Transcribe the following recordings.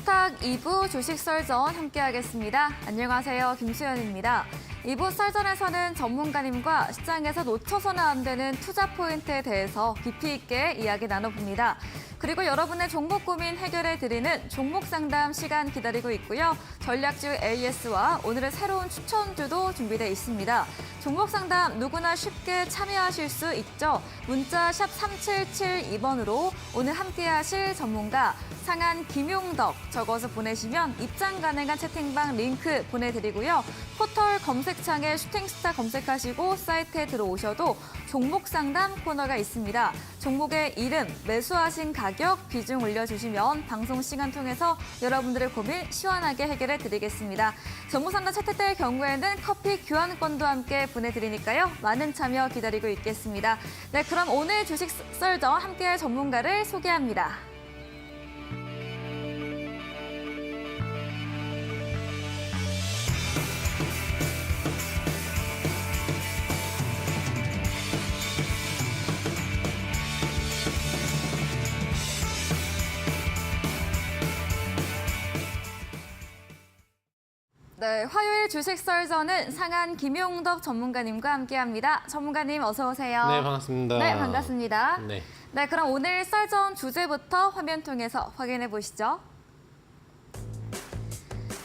뉴스탁 2부 주식 썰전 함께하겠습니다. 안녕하세요. 김수현입니다. 2부 썰전에서는 전문가님과 시장에서 놓쳐서는 안 되는 투자 포인트에 대해서 깊이 있게 이야기 나눠봅니다. 그리고 여러분의 종목 고민 해결해드리는 종목 상담 시간 기다리고 있고요. 전략주 AS와 오늘의 새로운 추천주도 준비되어 있습니다. 종목 상담 누구나 쉽게 참여하실 수 있죠. 문자 샵 3772번으로 오늘 함께하실 전문가 상한 김용덕 적어서 보내시면 입장 가능한 채팅방 링크 보내드리고요. 포털 검색창에 슈팅스타 검색하시고 사이트에 들어오셔도 종목 상담 코너가 있습니다. 종목의 이름, 매수하신 가격, 비중 올려주시면 방송 시간 통해서 여러분들의 고민 시원하게 해결해 드리겠습니다. 종목 상담 채택될 경우에는 커피 교환권도 함께 보내드리니까요. 많은 참여 기다리고 있겠습니다. 네, 그럼 오늘 주식 썰전 함께할 전문가를 소개합니다. 네, 화요일 주식 썰전은 상한 김용덕 전문가님과 함께합니다. 전문가님 어서 오세요. 네, 반갑습니다. 네, 반갑습니다. 네. 네, 그럼 오늘 썰전 주제부터 화면 통해서 확인해 보시죠.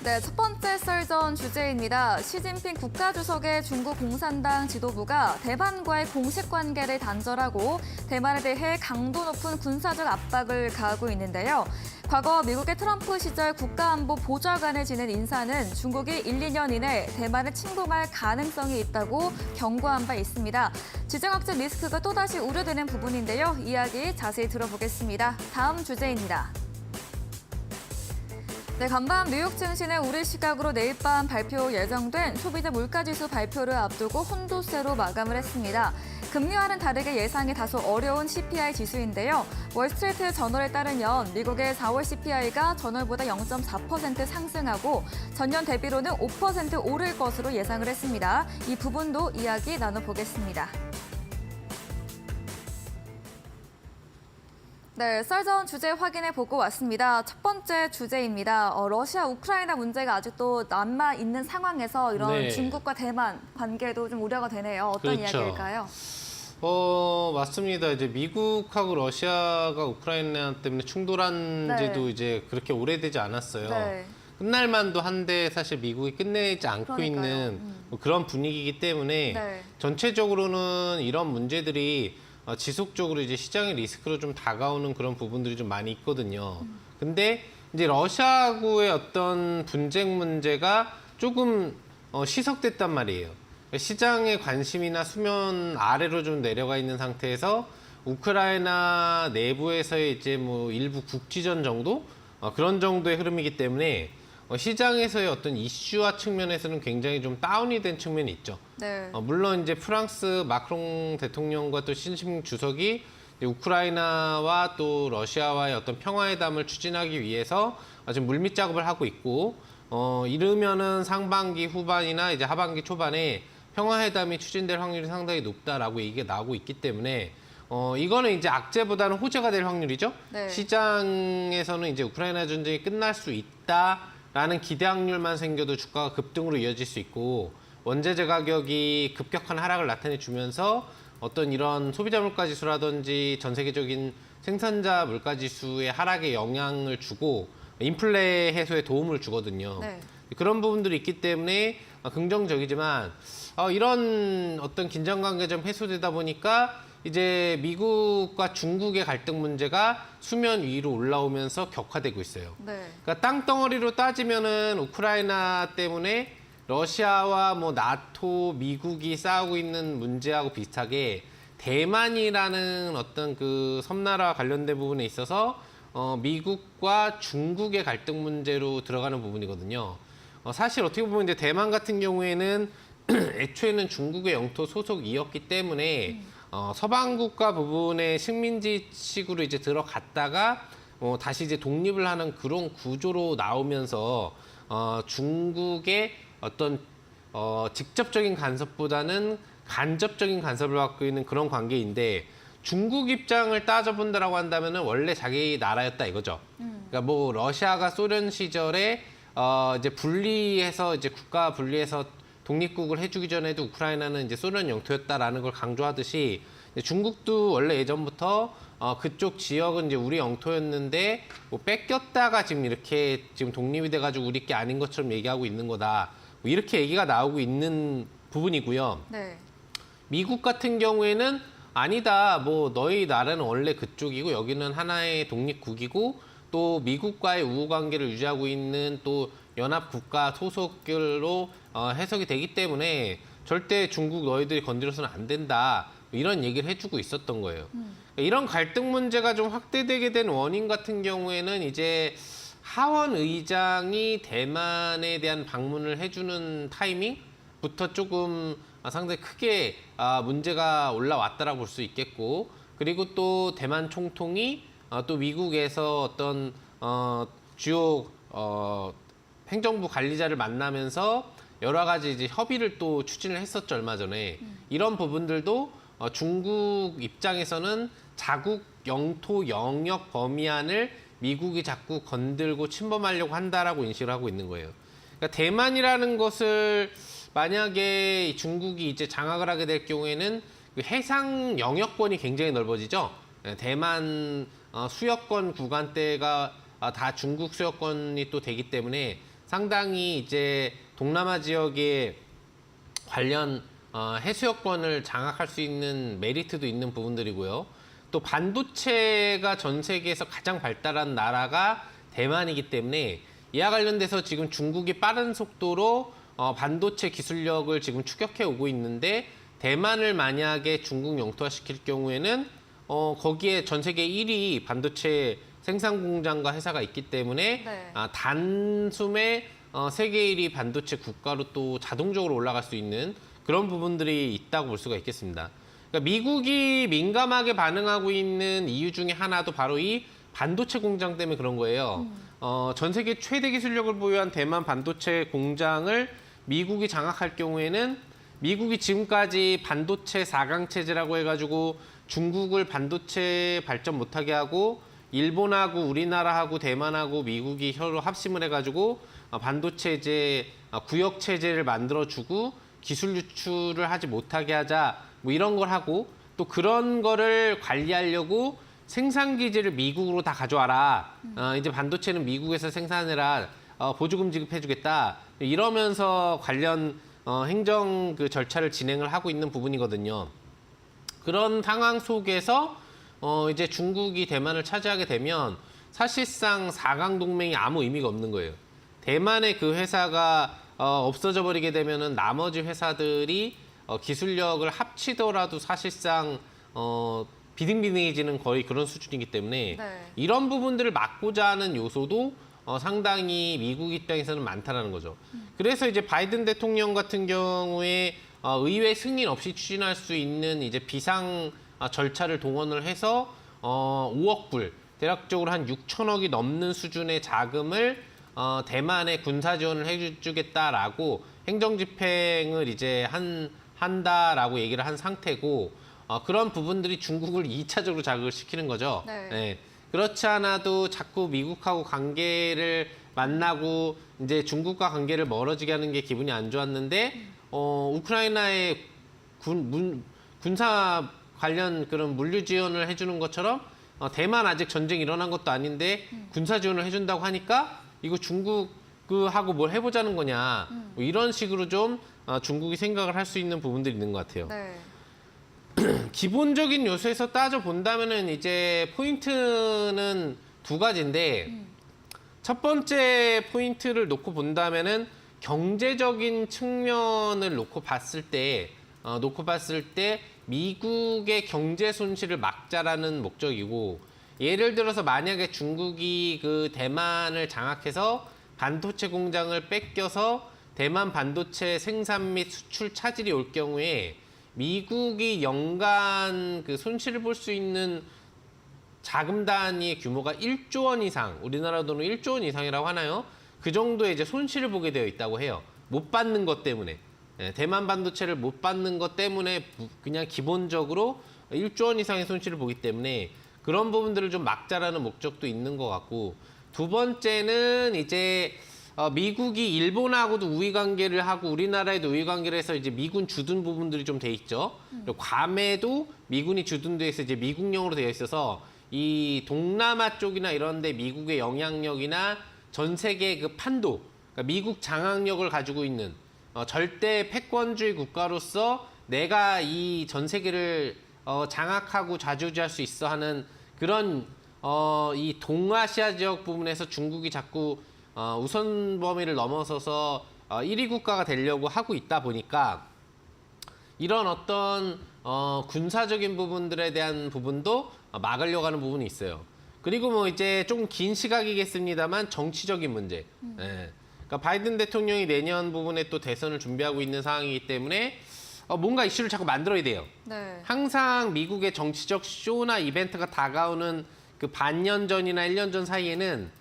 네, 첫 번째 썰전 주제입니다. 시진핑 국가주석의 중국 공산당 지도부가 대만과의 공식 관계를 단절하고 대만에 대해 강도 높은 군사적 압박을 가하고 있는데요. 과거 미국의 트럼프 시절 국가안보 보좌관을 지낸 인사는 중국이 1, 2년 이내 대만을 침공할 가능성이 있다고 경고한 바 있습니다. 지정학적 리스크가 또다시 우려되는 부분인데요. 이야기 자세히 들어보겠습니다. 다음 주제입니다. 네, 간밤 뉴욕 증시는 우리 시각으로 내일 밤 발표 예정된 소비자 물가지수 발표를 앞두고 혼조세로 마감을 했습니다. 금리와는 다르게 예상이 다소 어려운 CPI 지수인데요. 월스트리트 저널에 따르면 미국의 4월 CPI가 전월보다 0.4% 상승하고 전년 대비로는 5% 오를 것으로 예상을 했습니다. 이 부분도 이야기 나눠보겠습니다. 네, 썰전 주제 확인해 보고 왔습니다. 첫 번째 주제입니다. 러시아 우크라이나 문제가 아직도 남아 있는 상황에서 이런 중국과 대만 관계도 좀 우려가 되네요. 어떤 그렇죠. 이야기일까요? 맞습니다. 이제 미국하고 러시아가 우크라이나 때문에 충돌한 지도 이제 그렇게 오래되지 않았어요. 네. 끝날 만도 한데 사실 미국이 끝내지 않고 그러니까요. 있는 뭐 그런 분위기이기 때문에 전체적으로는 이런 문제들이 지속적으로 이제 시장의 리스크로 좀 다가오는 그런 부분들이 좀 많이 있거든요. 근데 이제 러시아하고의 어떤 분쟁 문제가 조금 시석됐단 말이에요. 시장의 관심이나 수면 아래로 좀 내려가 있는 상태에서 우크라이나 내부에서의 이제 뭐 일부 국지전 정도 그런 정도의 흐름이기 때문에 시장에서의 어떤 이슈화 측면에서는 굉장히 좀 다운이 된 측면이 있죠. 네. 물론 이제 프랑스 마크롱 대통령과 또 시진핑 주석이 우크라이나와 또 러시아와의 어떤 평화회담을 추진하기 위해서 지금 물밑 작업을 하고 있고, 이르면은 상반기 후반이나 이제 하반기 초반에 평화회담이 추진될 확률이 상당히 높다라고 얘기가 나오고 있기 때문에 이거는 이제 악재보다는 호재가 될 확률이죠. 네. 시장에서는 이제 우크라이나 전쟁이 끝날 수 있다라는 기대 확률만 생겨도 주가가 급등으로 이어질 수 있고, 원재재 가격이 급격한 하락을 나타내주면서 어떤 이런 소비자 물가지수라든지 전 세계적인 생산자 물가지수의 하락에 영향을 주고 인플레 해소에 도움을 주거든요. 네. 그런 부분들이 있기 때문에 긍정적이지만 이런 어떤 긴장관계가 좀 해소되다 보니까 이제 미국과 중국의 갈등 문제가 수면 위로 올라오면서 격화되고 있어요. 네. 그러니까 땅덩어리로 따지면은 우크라이나 때문에 러시아와 뭐 나토, 미국이 싸우고 있는 문제하고 비슷하게 대만이라는 어떤 그 섬나라와 관련된 부분에 있어서 미국과 중국의 갈등 문제로 들어가는 부분이거든요. 사실 어떻게 보면 이제 대만 같은 경우에는 애초에는 중국의 영토 소속이었기 때문에 서방 국가 부분의 식민지식으로 이제 들어갔다가 다시 이제 독립을 하는 그런 구조로 나오면서 중국의 어떤 직접적인 간섭보다는 간접적인 간섭을 받고 있는 그런 관계인데, 중국 입장을 따져본다라고 한다면은 원래 자기 나라였다 이거죠. 그러니까 뭐 러시아가 소련 시절에 이제 분리해서 이제 국가 분리해서 독립국을 해주기 전에도 우크라이나는 이제 소련 영토였다라는 걸 강조하듯이 중국도 원래 예전부터 그쪽 지역은 이제 우리 영토였는데 뭐 뺏겼다가 지금 이렇게 지금 독립이 돼가지고 우리 게 아닌 것처럼 얘기하고 있는 거다. 뭐 이렇게 얘기가 나오고 있는 부분이고요. 네. 미국 같은 경우에는 아니다. 뭐 너희 나라는 원래 그쪽이고 여기는 하나의 독립국이고 또 미국과의 우호 관계를 유지하고 있는 또 연합 국가 소속으로 해석이 되기 때문에 절대 중국 너희들이 건드려서는 안 된다. 이런 얘기를 해주고 있었던 거예요. 이런 갈등 문제가 좀 확대되게 된 원인 같은 경우에는 이제 하원 의장이 대만에 대한 방문을 해주는 타이밍부터 조금 상당히 크게 문제가 올라왔다라고 볼 수 있겠고, 그리고 또 대만 총통이 또 미국에서 어떤 주요 행정부 관리자를 만나면서 여러 가지 이제 협의를 또 추진을 했었죠, 얼마 전에. 이런 부분들도 중국 입장에서는 자국 영토 영역 범위 안을 미국이 자꾸 건들고 침범하려고 한다라고 인식을 하고 있는 거예요. 그러니까 대만이라는 것을 만약에 중국이 이제 장악을 하게 될 경우에는 그 해상 영역권이 굉장히 넓어지죠. 대만 수역권 구간대가 다 중국 수역권이 또 되기 때문에 상당히 이제 동남아 지역의 관련 해수욕권을 장악할 수 있는 메리트도 있는 부분들이고요. 또 반도체가 전 세계에서 가장 발달한 나라가 대만이기 때문에 이와 관련돼서 지금 중국이 빠른 속도로 반도체 기술력을 지금 추격해 오고 있는데 대만을 만약에 중국 영토화 시킬 경우에는 거기에 전 세계 1위 반도체 생산 공장과 회사가 있기 때문에 네. 단숨에 세계 1위 반도체 국가로 또 자동적으로 올라갈 수 있는 그런 부분들이 있다고 볼 수가 있겠습니다. 그러니까 미국이 민감하게 반응하고 있는 이유 중에 하나도 바로 이 반도체 공장 때문에 그런 거예요. 전 세계 최대 기술력을 보유한 대만 반도체 공장을 미국이 장악할 경우에는 미국이 지금까지 반도체 4강 체제라고 해가지고 중국을 반도체 발전 못하게 하고 일본하고 우리나라하고 대만하고 미국이 서로 합심을 해가지고 반도체 이제 구역 체제를 만들어주고 기술 유출을 하지 못하게 하자 뭐 이런 걸 하고 또 그런 거를 관리하려고 생산 기지를 미국으로 다 가져와라. 이제 반도체는 미국에서 생산해라. 보조금 지급해주겠다. 이러면서 관련 행정 그 절차를 진행을 하고 있는 부분이거든요. 그런 상황 속에서 이제 중국이 대만을 차지하게 되면 사실상 4강 동맹이 아무 의미가 없는 거예요. 대만의 그 회사가 없어져 버리게 되면은 나머지 회사들이 기술력을 합치더라도 사실상 비등비등해지는 거의 그런 수준이기 때문에 네. 이런 부분들을 막고자 하는 요소도 상당히 미국 입장에서는 많다라는 거죠. 그래서 이제 바이든 대통령 같은 경우에 의회 승인 없이 추진할 수 있는 이제 비상 절차를 동원을 해서 5억 불, 대략적으로 한 6천억이 넘는 수준의 자금을 대만에 군사 지원을 해주겠다라고 행정 집행을 이제 한다라고 얘기를 한 상태고 그런 부분들이 중국을 2차적으로 자극을 시키는 거죠. 네. 네. 그렇지 않아도 자꾸 미국하고 관계를 만나고 이제 중국과 관계를 멀어지게 하는 게 기분이 안 좋았는데 우크라이나의 군사 관련 그런 물류 지원을 해주는 것처럼 대만 아직 전쟁 일어난 것도 아닌데 군사 지원을 해준다고 하니까 이거 중국하고 뭘 해보자는 거냐 뭐 이런 식으로 좀 중국이 생각을 할 수 있는 부분들이 있는 것 같아요. 네. 기본적인 요소에서 따져 본다면은 이제 포인트는 두 가지인데 첫 번째 포인트를 놓고 본다면은 경제적인 측면을 놓고 봤을 때 미국의 경제 손실을 막자라는 목적이고 예를 들어서 만약에 중국이 그 대만을 장악해서 반도체 공장을 뺏겨서 대만 반도체 생산 및 수출 차질이 올 경우에 미국이 연간 그 손실을 볼 수 있는 자금 단위의 규모가 1조 원 이상, 우리나라 돈으로 1조 원 이상이라고 하나요? 그 정도의 이제 손실을 보게 되어 있다고 해요. 못 받는 것 때문에. 대만 반도체를 못 받는 것 때문에 그냥 기본적으로 1조 원 이상의 손실을 보기 때문에 그런 부분들을 좀 막자라는 목적도 있는 것 같고, 두 번째는 이제 미국이 일본하고도 우위 관계를 하고 우리나라에도 우위 관계를 해서 이제 미군 주둔 부분들이 좀 돼 있죠. 그리고 괌에도 미군이 주둔돼 있어 이제 미국령으로 되어 있어서 이 동남아 쪽이나 이런 데 미국의 영향력이나 전 세계 그 판도, 그러니까 미국 장악력을 가지고 있는 절대 패권주의 국가로서 내가 이 전 세계를 장악하고 좌지우지할 수 있어 하는 그런 이 동아시아 지역 부분에서 중국이 자꾸 우선 범위를 넘어서서 1위 국가가 되려고 하고 있다 보니까 이런 어떤 군사적인 부분들에 대한 부분도 막으려고 하는 부분이 있어요. 그리고 뭐 이제 조금 긴 시각이겠습니다만 정치적인 문제. 예. 그러니까 바이든 대통령이 내년 부분에 또 대선을 준비하고 있는 상황이기 때문에 뭔가 이슈를 자꾸 만들어야 돼요. 네. 항상 미국의 정치적 쇼나 이벤트가 다가오는 그 반년 전이나 1년 전 사이에는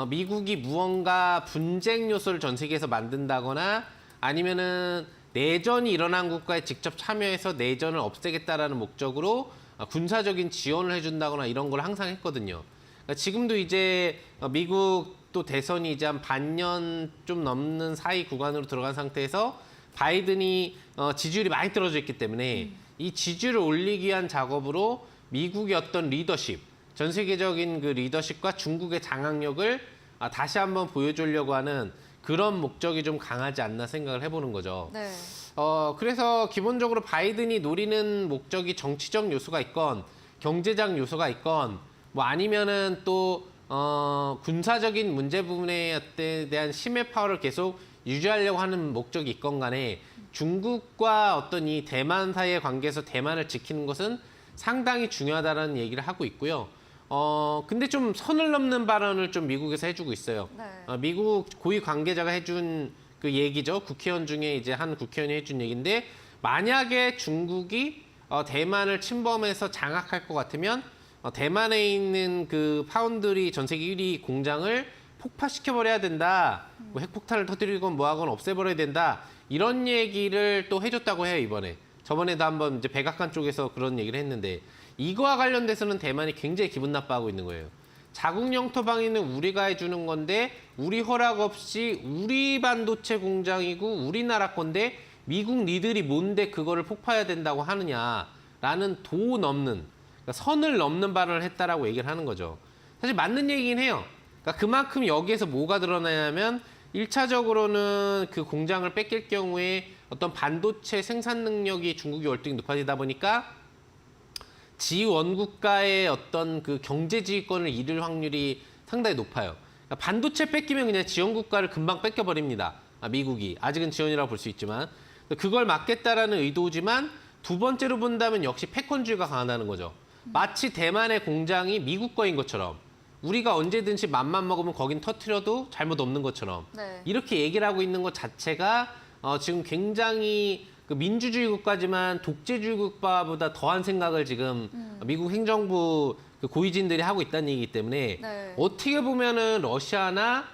미국이 무언가 분쟁 요소를 전 세계에서 만든다거나 아니면은 내전이 일어난 국가에 직접 참여해서 내전을 없애겠다라는 목적으로 군사적인 지원을 해준다거나 이런 걸 항상 했거든요. 그러니까 지금도 이제 미국 또 대선이 이제 한 반년 좀 넘는 사이 구간으로 들어간 상태에서 바이든이 지지율이 많이 떨어져 있기 때문에 이 지지율을 올리기 위한 작업으로 미국의 어떤 리더십, 전 세계적인 그 리더십과 중국의 장악력을 다시 한번 보여주려고 하는 그런 목적이 좀 강하지 않나 생각을 해보는 거죠. 네. 그래서 기본적으로 바이든이 노리는 목적이 정치적 요소가 있건 경제적 요소가 있건 뭐 아니면은 또 군사적인 문제 부분에 대한 심해 파워를 계속 유지하려고 하는 목적이 있건 간에 중국과 어떤 이 대만 사이의 관계에서 대만을 지키는 것은 상당히 중요하다는 얘기를 하고 있고요. 근데 좀 선을 넘는 발언을 좀 미국에서 해주고 있어요. 네. 미국 고위 관계자가 해준 그 얘기죠. 국회의원 중에 이제 한 국회의원이 해준 얘기인데 만약에 중국이 대만을 침범해서 장악할 것 같으면 대만에 있는 그 파운드리 전 세계 1위 공장을 폭파시켜버려야 된다. 뭐 핵폭탄을 터뜨리건 뭐하건 없애버려야 된다. 이런 얘기를 또 해줬다고 해요, 이번에. 저번에도 한번 이제 백악관 쪽에서 그런 얘기를 했는데 이거와 관련돼서는 대만이 굉장히 기분 나빠하고 있는 거예요. 자국 영토 방위는 우리가 해주는 건데 우리 허락 없이 우리 반도체 공장이고 우리나라 건데 미국 니들이 뭔데 그거를 폭파해야 된다고 하느냐라는 도 넘는, 그러니까 선을 넘는 발언을 했다라고 얘기를 하는 거죠. 사실 맞는 얘기긴 해요. 그러니까 그만큼 여기에서 뭐가 드러나냐면 1차적으로는 그 공장을 뺏길 경우에 어떤 반도체 생산 능력이 중국이 월등히 높아지다 보니까 지원국가의 어떤 그 경제 지휘권을 잃을 확률이 상당히 높아요. 그러니까 반도체 뺏기면 그냥 지원국가를 금방 뺏겨버립니다. 미국이. 아직은 지원이라고 볼 수 있지만. 그걸 막겠다라는 의도지만 두 번째로 본다면 역시 패권주의가 강하다는 거죠. 마치 대만의 공장이 미국 거인 것처럼 우리가 언제든지 맘만 먹으면 거긴 터트려도 잘못 없는 것처럼 네. 이렇게 얘기를 하고 있는 것 자체가 지금 굉장히 그 민주주의 국가지만 독재주의 국가보다 더한 생각을 지금 미국 행정부 그 고위진들이 하고 있다는 얘기이기 때문에 네. 어떻게 보면은 러시아나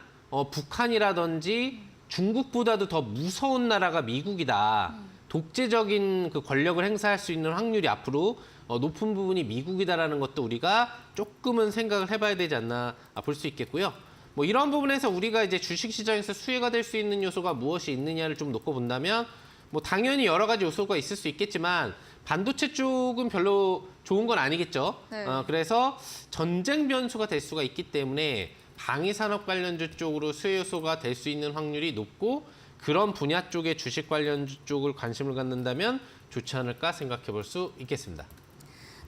북한이라든지 중국보다도 더 무서운 나라가 미국이다. 독재적인 그 권력을 행사할 수 있는 확률이 앞으로 높은 부분이 미국이다라는 것도 우리가 조금은 생각을 해봐야 되지 않나 볼 수 있겠고요. 뭐 이런 부분에서 우리가 이제 주식시장에서 수혜가 될 수 있는 요소가 무엇이 있느냐를 좀 놓고 본다면 뭐 당연히 여러 가지 요소가 있을 수 있겠지만 반도체 쪽은 별로 좋은 건 아니겠죠. 네. 그래서 전쟁 변수가 될 수가 있기 때문에 방위산업 관련주 쪽으로 수혜 요소가 될 수 있는 확률이 높고 그런 분야 쪽의 주식 관련주 쪽을 관심을 갖는다면 좋지 않을까 생각해 볼 수 있겠습니다.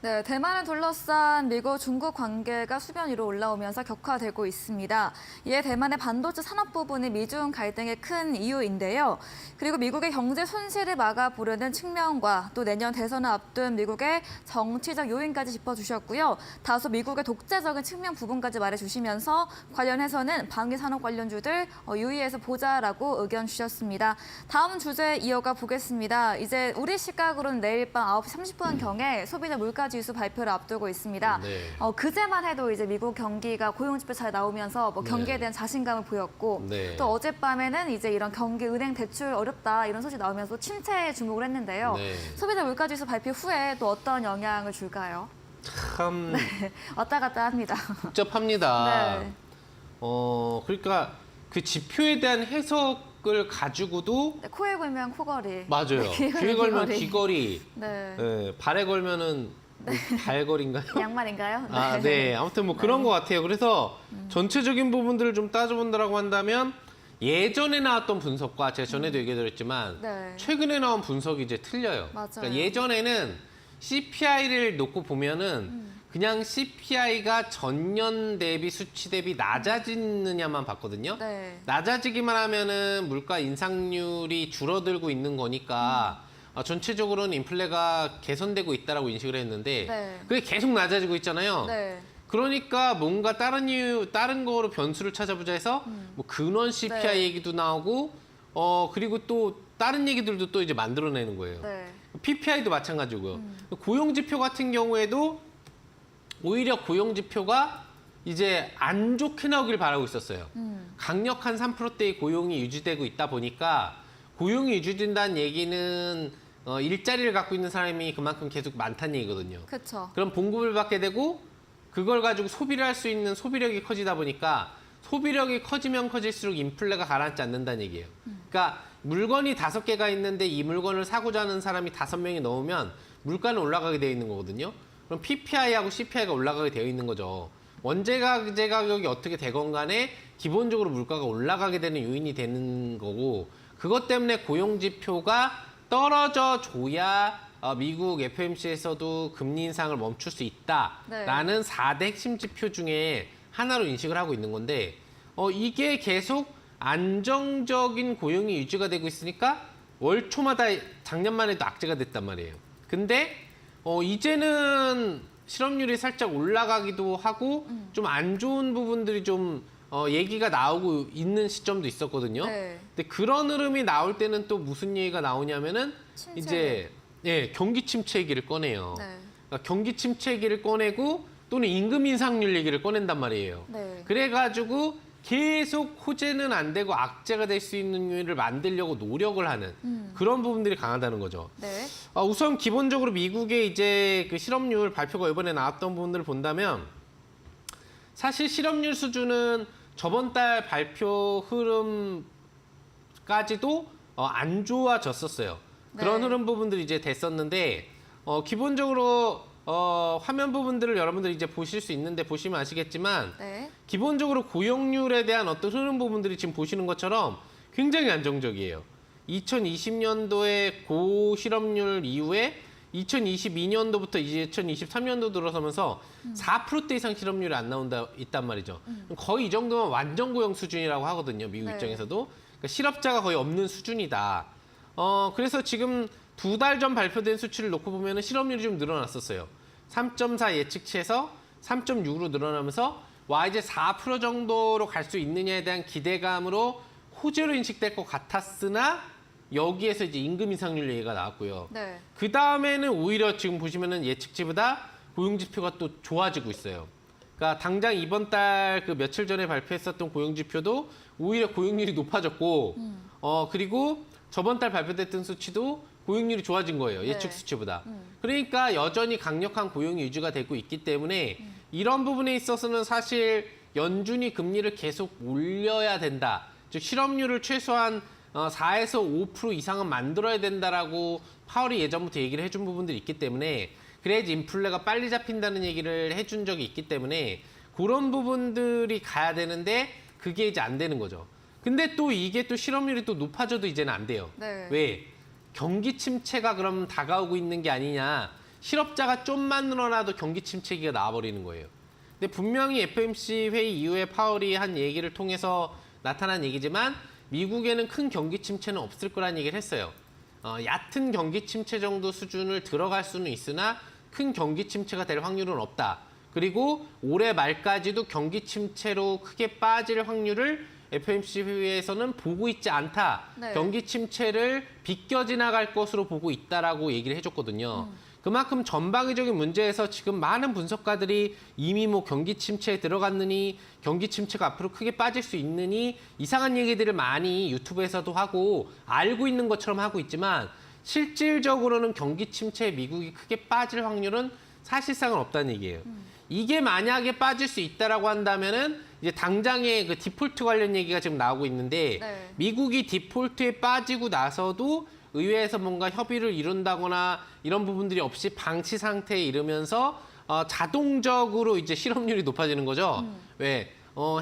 네, 대만을 둘러싼 미국, 중국 관계가 수변 위로 올라오면서 격화되고 있습니다. 이에 대만의 반도체 산업 부분이 미중 갈등의 큰 이유인데요. 그리고 미국의 경제 손실을 막아보려는 측면과 또 내년 대선을 앞둔 미국의 정치적 요인까지 짚어주셨고요. 다소 미국의 독재적인 측면 부분까지 말해주시면서 관련해서는 방위 산업 관련주들 유의해서 보자라고 의견 주셨습니다. 다음 주제 이어가 보겠습니다. 이제 우리 시각으로는 내일 밤 9시 30분경에 소비자 물가 물가지수 발표를 앞두고 있습니다. 네. 그제만 해도 이제 미국 경기가 고용지표 잘 나오면서 뭐 경기에 네. 대한 자신감을 보였고 네. 또 어젯밤에는 이제 이런 경기 은행 대출 어렵다 이런 소식 나오면서 침체에 주목을 했는데요. 네. 소비자 물가지수 발표 후에 또 어떤 영향을 줄까요? 참 왔다 갔다 합니다. 복잡합니다. 네. 그러니까 그 지표에 대한 해석을 가지고도 네, 코에 걸면 코걸이. 맞아요. 네, 귀에 걸면 귀걸이, 네. 예, 발에 걸면은 뭐 발걸인가요? 양말인가요? 아, 네. 아무튼 뭐 그런 것 같아요. 그래서 전체적인 부분들을 좀 따져본다라고 한다면 예전에 나왔던 분석과 제가 전에도 얘기드렸지만 네. 최근에 나온 분석이 이제 틀려요. 맞아요. 그러니까 예전에는 CPI를 놓고 보면은 그냥 CPI가 전년 대비 수치 대비 낮아지느냐만 봤거든요. 네. 낮아지기만 하면은 물가 인상률이 줄어들고 있는 거니까 전체적으로는 인플레가 개선되고 있다라고 인식을 했는데 네. 그게 계속 낮아지고 있잖아요. 네. 그러니까 뭔가 다른 거로 변수를 찾아보자 해서 뭐 근원 CPI 네. 얘기도 나오고 그리고 또 다른 얘기들도 또 이제 만들어내는 거예요. 네. PPI도 마찬가지고요. 고용지표 같은 경우에도 오히려 고용지표가 이제 안 좋게 나오길 바라고 있었어요. 강력한 3%대의 고용이 유지되고 있다 보니까 고용이 유지된다는 얘기는 일자리를 갖고 있는 사람이 그만큼 계속 많다는 얘기거든요. 그렇죠. 그럼 봉급을 받게 되고 그걸 가지고 소비를 할 수 있는 소비력이 커지다 보니까 소비력이 커지면 커질수록 인플레가 가라앉지 않는다는 얘기예요. 그러니까 물건이 5개가 있는데 이 물건을 사고자 하는 사람이 5명이 넘으면 물가는 올라가게 되어 있는 거거든요. 그럼 PPI하고 CPI가 올라가게 되어 있는 거죠. 원재료제 가격이 어떻게 되건 간에 기본적으로 물가가 올라가게 되는 요인이 되는 거고 그것 때문에 고용지표가 떨어져 줘야 미국 FOMC에서도 금리 인상을 멈출 수 있다라는 4대 핵심 지표 중에 하나로 인식을 하고 있는 건데 이게 계속 안정적인 고용이 유지가 되고 있으니까 월 초마다 작년만 해도 악재가 됐단 말이에요. 근데 이제는 실업률이 살짝 올라가기도 하고 좀 안 좋은 부분들이 좀 얘기가 나오고 있는 시점도 있었거든요. 네. 근데 그런 흐름이 나올 때는 또 무슨 얘기가 나오냐면은 침체. 이제 경기 침체 얘기를 꺼내요. 네. 그러니까 경기 침체 얘기를 꺼내고 또는 임금 인상률 얘기를 꺼낸단 말이에요. 네. 그래가지고 계속 호재는 안 되고 악재가 될 수 있는 요인을 만들려고 노력을 하는 그런 부분들이 강하다는 거죠. 네. 우선 기본적으로 미국의 이제 그 실업률 발표가 이번에 나왔던 부분들을 본다면 사실 실업률 수준은 저번 달 발표 흐름까지도 안 좋아졌었어요. 그런 네. 흐름 부분들이 이제 됐었는데 기본적으로 화면 부분들을 여러분들이 이제 보실 수 있는데 보시면 아시겠지만 네. 기본적으로 고용률에 대한 어떤 흐름 부분들이 지금 보시는 것처럼 굉장히 안정적이에요. 2020년도에 고실업률 이후에 2022년도부터 2023년도 들어서면서 4%대 이상 실업률이 안 나온다 있단 말이죠. 거의 이 정도면 완전 고용 수준이라고 하거든요. 미국 네. 입장에서도. 그러니까 실업자가 거의 없는 수준이다. 그래서 지금 2달 전 발표된 수치를 놓고 보면 실업률이 좀 늘어났었어요. 3.4 예측치에서 3.6으로 늘어나면서 이제 4% 정도로 갈 수 있느냐에 대한 기대감으로 호재로 인식될 것 같았으나 여기에서 이제 임금 인상률 얘기가 나왔고요. 네. 그 다음에는 오히려 지금 보시면은 예측치보다 고용지표가 또 좋아지고 있어요. 그러니까 당장 이번 달 그 며칠 전에 발표했었던 고용지표도 오히려 고용률이 높아졌고, 그리고 저번 달 발표됐던 수치도 고용률이 좋아진 거예요. 예측 네. 수치보다. 그러니까 여전히 강력한 고용이 유지가 되고 있기 때문에 이런 부분에 있어서는 사실 연준이 금리를 계속 올려야 된다. 즉 실업률을 최소한 4에서 5% 이상은 만들어야 된다라고 파월이 예전부터 얘기를 해준 부분들이 있기 때문에 그래야지 인플레가 빨리 잡힌다는 얘기를 해준 적이 있기 때문에 그런 부분들이 가야 되는데 그게 이제 안 되는 거죠. 근데 또 이게 또 실업률이 또 높아져도 이제는 안 돼요. 네. 왜? 경기 침체가 그럼 다가오고 있는 게 아니냐. 실업자가 좀만 늘어나도 경기 침체기가 나와버리는 거예요. 근데 분명히 FOMC 회의 이후에 파월이 한 얘기를 통해서 나타난 얘기지만 미국에는 큰 경기 침체는 없을 거라는 얘기를 했어요. 얕은 경기 침체 정도 수준을 들어갈 수는 있으나 큰 경기 침체가 될 확률은 없다. 그리고 올해 말까지도 경기 침체로 크게 빠질 확률을 FOMC 회의에서는 보고 있지 않다. 네. 경기 침체를 비껴 지나갈 것으로 보고 있다라고 얘기를 해줬거든요. 그만큼 전방위적인 문제에서 지금 많은 분석가들이 이미 뭐 경기 침체에 들어갔느니 경기 침체가 앞으로 크게 빠질 수 있느니 이상한 얘기들을 많이 유튜브에서도 하고 알고 있는 것처럼 하고 있지만 실질적으로는 경기 침체에 미국이 크게 빠질 확률은 사실상은 없다는 얘기예요. 이게 만약에 빠질 수 있다라고 한다면은 이제 당장의 그 디폴트 관련 얘기가 지금 나오고 있는데 네. 미국이 디폴트에 빠지고 나서도 의회에서 뭔가 협의를 이룬다거나 이런 부분들이 없이 방치 상태에 이르면서 자동적으로 이제 실업률이 높아지는 거죠. 왜?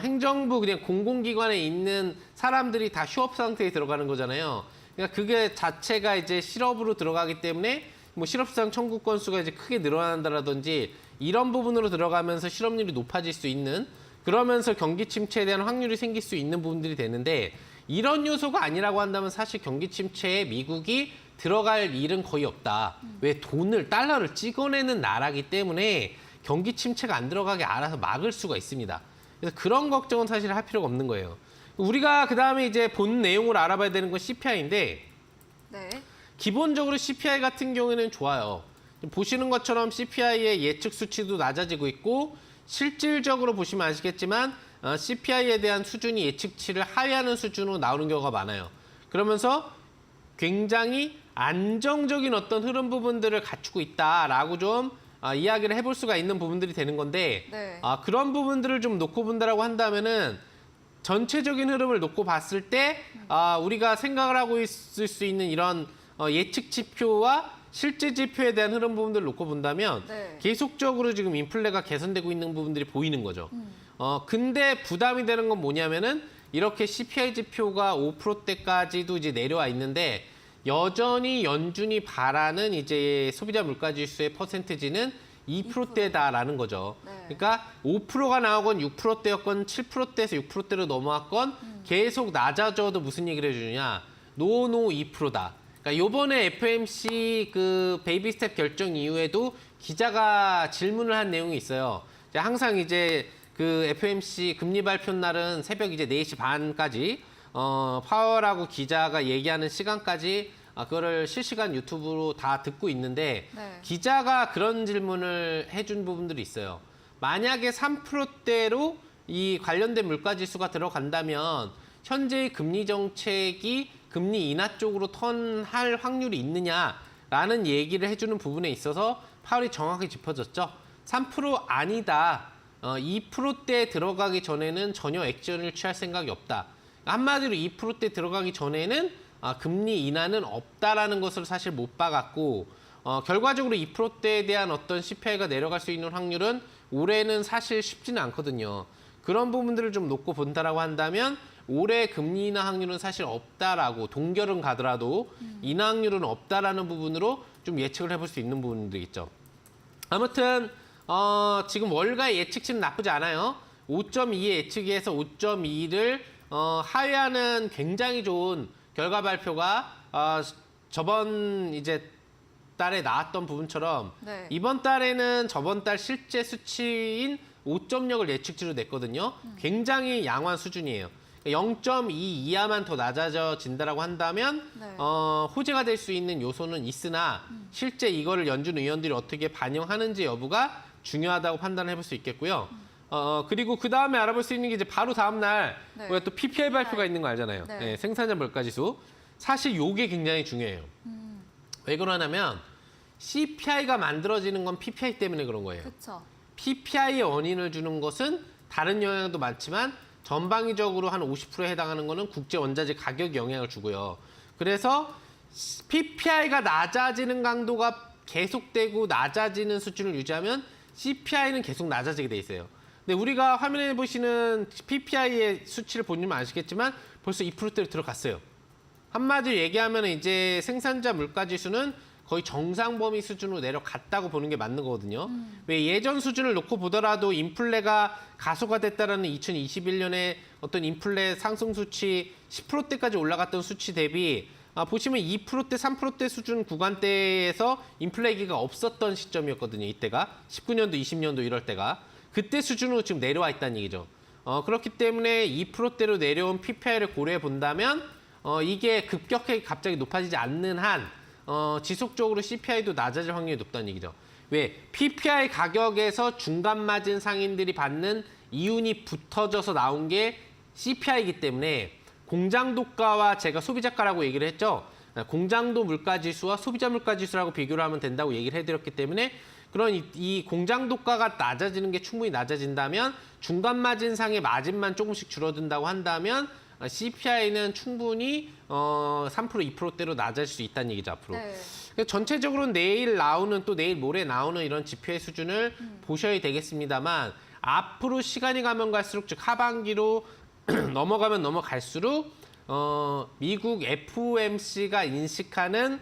행정부 그냥 공공기관에 있는 사람들이 다 휴업 상태에 들어가는 거잖아요. 그러니까 그게 자체가 이제 실업으로 들어가기 때문에 뭐 실업수당 청구 건수가 이제 크게 늘어난다라든지 이런 부분으로 들어가면서 실업률이 높아질 수 있는 그러면서 경기 침체에 대한 확률이 생길 수 있는 부분들이 되는데 이런 요소가 아니라고 한다면 사실 경기 침체에 미국이 들어갈 일은 거의 없다. 왜 달러를 찍어내는 나라기 때문에 경기 침체가 안 들어가게 알아서 막을 수가 있습니다. 그래서 그런 걱정은 사실 할 필요가 없는 거예요. 우리가 그다음에 이제 본 내용을 알아봐야 되는 건 CPI인데 네. 기본적으로 CPI 같은 경우에는 좋아요. 보시는 것처럼 CPI의 예측 수치도 낮아지고 있고 실질적으로 보시면 아시겠지만 CPI에 대한 수준이 예측치를 하회하는 수준으로 나오는 경우가 많아요. 그러면서 굉장히 안정적인 어떤 흐름 부분들을 갖추고 있다라고 좀 이야기를 해볼 수가 있는 부분들이 되는 건데 네. 그런 부분들을 좀 놓고 본다라고 한다면은 전체적인 흐름을 놓고 봤을 때 우리가 생각을 하고 있을 수 있는 이런 예측 지표와 실제 지표에 대한 흐름 부분들을 놓고 본다면 네. 계속적으로 지금 인플레가 개선되고 있는 부분들이 보이는 거죠. 근데 부담이 되는 건 뭐냐면은 이렇게 CPI 지표가 5%대까지도 이제 내려와 있는데 여전히 연준이 바라는 이제 소비자 물가 지수의 퍼센티지는 2%대다라는 거죠. 네. 그러니까 5%가 나오건 6%대였건 7%대에서 6%대로 넘어왔건 계속 낮아져도 무슨 얘기를 해주느냐. 노노 2%다. 그러니까 요번에 FOMC 그 베이비 스텝 결정 이후에도 기자가 질문을 한 내용이 있어요. 항상 이제 그 FOMC 금리 발표 날은 새벽 이제 4시 반까지 파월하고 기자가 얘기하는 시간까지 그거를 실시간 유튜브로 다 듣고 있는데 네. 기자가 그런 질문을 해준 부분들이 있어요. 만약에 3%대로 이 관련된 물가 지수가 들어간다면 현재의 금리 정책이 금리 인하 쪽으로 턴할 확률이 있느냐라는 얘기를 해주는 부분에 있어서 파월이 정확히 짚어줬죠. 3% 아니다. 2%대 들어가기 전에는 전혀 액션을 취할 생각이 없다. 한마디로 2%대 들어가기 전에는 금리 인하는 없다라는 것을 사실 못 봐갔고 결과적으로 2%대에 대한 어떤 CPI가 내려갈 수 있는 확률은 올해는 사실 쉽지는 않거든요. 그런 부분들을 좀 놓고 본다라고 한다면 올해 금리 인하 확률은 사실 없다라고 동결은 가더라도 인하 확률은 없다라는 부분으로 좀 예측을 해볼 수 있는 부분들이 있죠. 아무튼 지금 월가의 예측치는 나쁘지 않아요. 5.2의 예측에서 5.2를 하회하는 굉장히 좋은 결과 발표가 저번 이제 달에 나왔던 부분처럼 네. 이번 달에는 저번 달 실제 수치인 5.0을 예측치로 냈거든요. 굉장히 양호한 수준이에요. 0.2 이하만 더 낮아진다라고 한다면 네. 호재가 될 수 있는 요소는 있으나 실제 이거를 연준 의원들이 어떻게 반영하는지 여부가 중요하다고 판단해 볼 수 있겠고요. 그리고 그 다음에 알아볼 수 있는 게 이제 바로 다음 날 네. 우리가 또 PPI 발표가 있는 거 알잖아요. 네. 네, 생산자 물가 지수. 사실 요게 굉장히 중요해요. 왜 그러냐면 CPI가 만들어지는 건 PPI 때문에 그런 거예요. 그렇죠. PPI의 원인을 주는 것은 다른 영향도 많지만 전방위적으로 한 50%에 해당하는 거는 국제 원자재 가격 영향을 주고요. 그래서 PPI가 낮아지는 강도가 계속되고 낮아지는 수준을 유지하면 CPI는 계속 낮아지게 돼 있어요. 근데 우리가 화면에 보시는 PPI의 수치를 보시면 아시겠지만 벌써 2%대로 들어갔어요. 한마디로 얘기하면 이제 생산자 물가 지수는 거의 정상 범위 수준으로 내려갔다고 보는 게 맞는 거거든요. 왜 예전 수준을 놓고 보더라도 인플레가 가속화됐다라는 2021년에 어떤 인플레 상승 수치 10%대까지 올라갔던 수치 대비 보시면 2%대, 3%대 수준 구간대에서 인플레기가 없었던 시점이었거든요. 이때가 19년도, 20년도 이럴 때가 그때 수준으로 지금 내려와 있다는 얘기죠. 그렇기 때문에 2%대로 내려온 PPI를 고려해 본다면 이게 급격하게 갑자기 높아지지 않는 한 지속적으로 CPI도 낮아질 확률이 높다는 얘기죠. 왜? PPI 가격에서 중간 마진 상인들이 받는 이윤이 붙어져서 나온 게 CPI이기 때문에 공장도가와 제가 소비자가라고 얘기를 했죠. 공장도 물가지수와 소비자 물가지수라고 비교를 하면 된다고 얘기를 해드렸기 때문에 그런 이 공장도가가 낮아지는 게 충분히 낮아진다면 중간 마진상의 마진만 조금씩 줄어든다고 한다면 CPI는 충분히 3% 2%대로 낮아질 수 있다는 얘기죠, 앞으로. 네. 그래서 전체적으로 내일 나오는 또 내일 모레 나오는 이런 지표의 수준을 보셔야 되겠습니다만 앞으로 시간이 가면 갈수록 즉 하반기로 넘어가면 넘어갈수록 미국 FOMC가 인식하는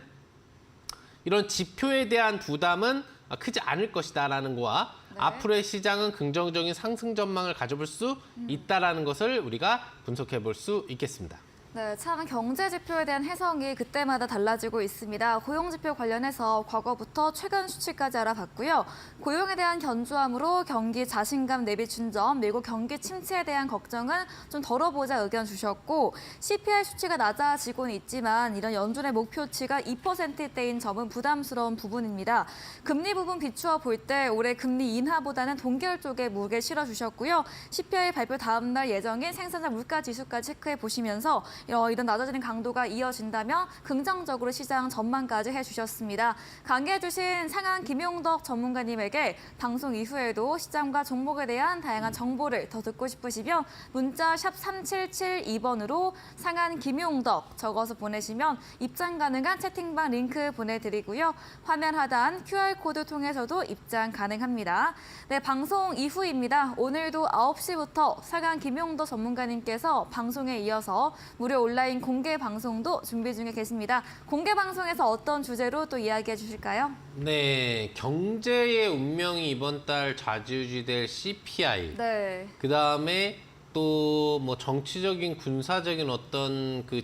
이런 지표에 대한 부담은 크지 않을 것이다라는 거와 앞으로의 시장은 긍정적인 상승 전망을 가져볼 수 있다라는 것을 우리가 분석해 볼 수 있겠습니다. 네, 참 경제 지표에 대한 해석이 그때마다 달라지고 있습니다. 고용 지표 관련해서 과거부터 최근 수치까지 알아봤고요. 고용에 대한 견조함으로 경기 자신감 내비춘 점, 미국 경기 침체에 대한 걱정은 좀 덜어보자 의견 주셨고 CPI 수치가 낮아지고는 있지만 이런 연준의 목표치가 2%대인 점은 부담스러운 부분입니다. 금리 부분 비추어 볼 때 올해 금리 인하보다는 동결 쪽에 무게 실어주셨고요. CPI 발표 다음 날 예정인 생산자 물가 지수까지 체크해 보시면서 이런 낮아지는 강도가 이어진다면 긍정적으로 시장 전망까지 해주셨습니다. 강의해주신 상한 김용덕 전문가님에게 방송 이후에도 시장과 종목에 대한 다양한 정보를 더 듣고 싶으시면 문자 샵 3772번으로 상한 김용덕 적어서 보내시면 입장 가능한 채팅방 링크 보내드리고요. 화면 하단 QR코드 통해서도 입장 가능합니다. 네, 방송 이후입니다. 오늘도 9시부터 상한 김용덕 전문가님께서 방송에 이어서 무료 온라인 공개 방송도 준비 중에 계십니다. 공개 방송에서 어떤 주제로 또 이야기해 주실까요? 네, 경제의 운명이 이번 달 좌지우지될 CPI. 네. 그다음에 또 뭐 정치적인 군사적인 어떤 그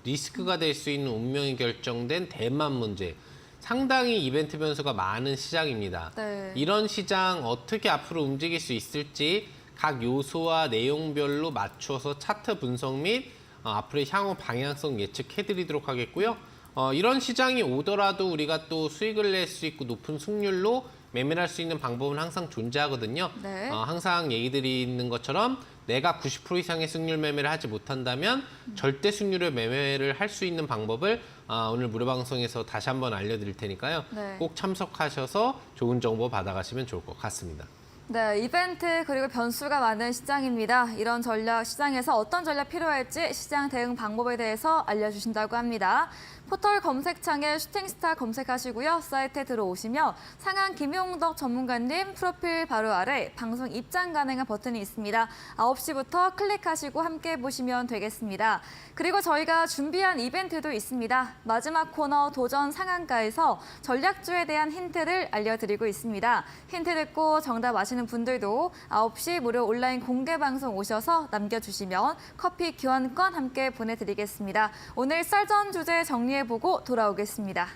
리스크가 될 수 있는 운명이 결정된 대만 문제. 상당히 이벤트 변수가 많은 시장입니다. 네. 이런 시장 어떻게 앞으로 움직일 수 있을지 각 요소와 내용별로 맞춰서 차트 분석 및 앞으로의 향후 방향성 예측해드리도록 하겠고요. 이런 시장이 오더라도 우리가 또 수익을 낼 수 있고 높은 승률로 매매할 수 있는 방법은 항상 존재하거든요. 네. 항상 얘기 드리는 것처럼 내가 90% 이상의 승률 매매를 하지 못한다면 절대 승률의 매매를 할 수 있는 방법을 오늘 무료 방송에서 다시 한번 알려드릴 테니까요. 네. 꼭 참석하셔서 좋은 정보 받아가시면 좋을 것 같습니다. 네, 이벤트 그리고 변수가 많은 시장입니다. 이런 전략, 시장에서 어떤 전략 필요할지 시장 대응 방법에 대해서 알려주신다고 합니다. 포털 검색창에 슈팅스타 검색하시고요. 사이트에 들어오시면 상한 김용덕 전문가님 프로필 바로 아래 방송 입장 가능한 버튼이 있습니다. 9시부터 클릭하시고 함께 보시면 되겠습니다. 그리고 저희가 준비한 이벤트도 있습니다. 마지막 코너 도전 상한가에서 전략주에 대한 힌트를 알려드리고 있습니다. 힌트 듣고 정답 아시는 분들도 9시 무료 온라인 공개 방송 오셔서 남겨주시면 커피 교환권 함께 보내드리겠습니다. 오늘 썰전 주제 정리해보고 돌아오겠습니다.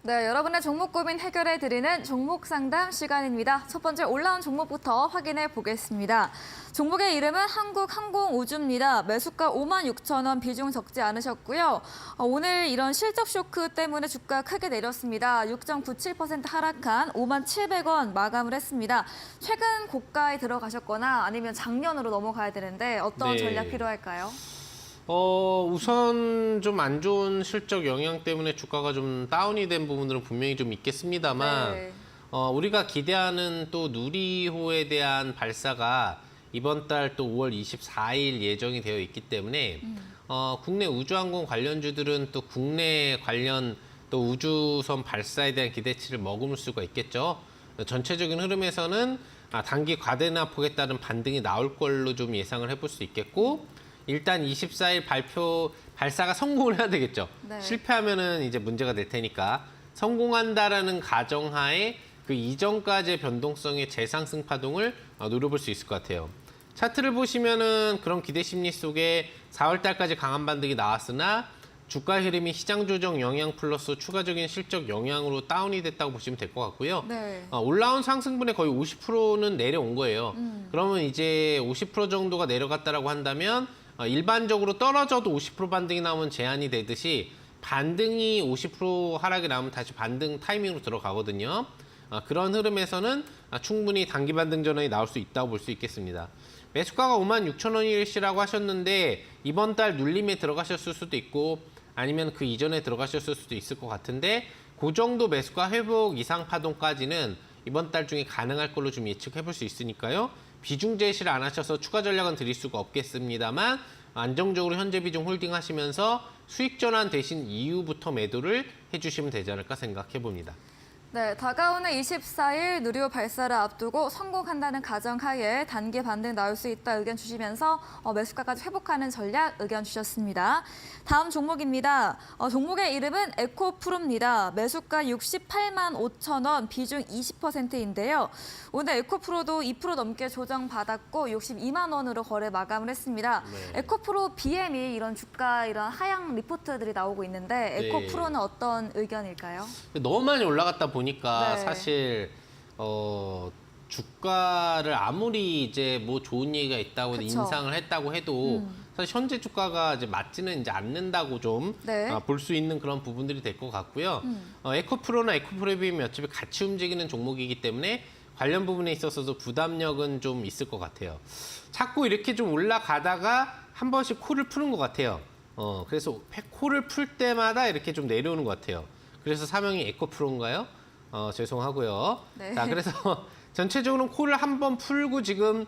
네, 여러분의 종목 고민 해결해드리는 종목 상담 시간입니다. 첫 번째 올라온 종목부터 확인해 보겠습니다. 종목의 이름은 한국항공우주입니다. 매수가 56,000원, 비중 적지 않으셨고요. 오늘 이런 실적 쇼크 때문에 주가 크게 내렸습니다. 6.97% 하락한 57,000원 마감을 했습니다. 최근 고가에 들어가셨거나 아니면 작년으로 넘어가야 되는데 어떤 네. 전략 필요할까요? 우선 좀 안 좋은 실적 영향 때문에 주가가 좀 다운이 된 부분들은 분명히 좀 있겠습니다만 네. 우리가 기대하는 또 누리호에 대한 발사가 이번 달 또 5월 24일 예정이 되어 있기 때문에 국내 우주항공 관련주들은 또 국내 관련 또 우주선 발사에 대한 기대치를 머금을 수가 있겠죠. 전체적인 흐름에서는 단기 과대납폭에 따른 반등이 나올 걸로 좀 예상을 해볼 수 있겠고 일단 24일 발사가 성공을 해야 되겠죠. 네. 실패하면은 이제 문제가 될 테니까 성공한다라는 가정하에 그 이전까지의 변동성의 재상승 파동을 노려볼 수 있을 것 같아요. 차트를 보시면은 그런 기대 심리 속에 4월 달까지 강한 반등이 나왔으나 주가 흐름이 시장 조정 영향 플러스 추가적인 실적 영향으로 다운이 됐다고 보시면 될 것 같고요. 네. 올라온 상승분의 거의 50%는 내려온 거예요. 그러면 이제 50% 정도가 내려갔다라고 한다면 일반적으로 떨어져도 50% 반등이 나오면 제한이 되듯이 반등이 50% 하락이 나오면 다시 반등 타이밍으로 들어가거든요. 그런 흐름에서는 충분히 단기 반등 전환이 나올 수 있다고 볼 수 있겠습니다. 매수가가 56,000원이시라고 하셨는데 이번 달 눌림에 들어가셨을 수도 있고 아니면 그 이전에 들어가셨을 수도 있을 것 같은데 그 정도 매수가 회복 이상 파동까지는 이번 달 중에 가능할 걸로 좀 예측해 볼 수 있으니까요. 비중 제시를 안 하셔서 추가 전략은 드릴 수가 없겠습니다만 안정적으로 현재 비중 홀딩 하시면서 수익 전환 대신 이후부터 매도를 해주시면 되지 않을까 생각해 봅니다. 네, 다가오는 24일 누리호 발사를 앞두고 성공한다는 가정하에 단기 반등 나올 수 있다 의견 주시면서 매수가까지 회복하는 전략 의견 주셨습니다. 다음 종목입니다. 종목의 이름은 에코프로입니다. 매수가 68만 5천 원, 비중 20%인데요. 오늘 에코프로도 2% 넘게 조정받았고 62만 원으로 거래 마감을 했습니다. 네. 에코프로 BM이 이런 주가 이런 하향 리포트들이 나오고 있는데 에코프로는 어떤 의견일까요? 너무 많이 올라갔다 보니까 네. 사실 주가를 아무리 이제 뭐 좋은 얘기가 있다고 해도 그쵸. 인상을 했다고 해도 사실 현재 주가가 이제 맞지는 이제 않는다고 좀 네. 볼 수 있는 그런 부분들이 될 것 같고요. 에코프로나 에코프로비움이 어차피 같이 움직이는 종목이기 때문에 관련 부분에 있어서도 부담력은 좀 있을 것 같아요. 자꾸 이렇게 좀 올라가다가 한 번씩 코를 푸는 것 같아요. 그래서 코를 풀 때마다 이렇게 좀 내려오는 것 같아요. 그래서 사명이 에코프로인가요? 죄송하고요. 네. 자, 그래서 전체적으로 코를 한 번 풀고 지금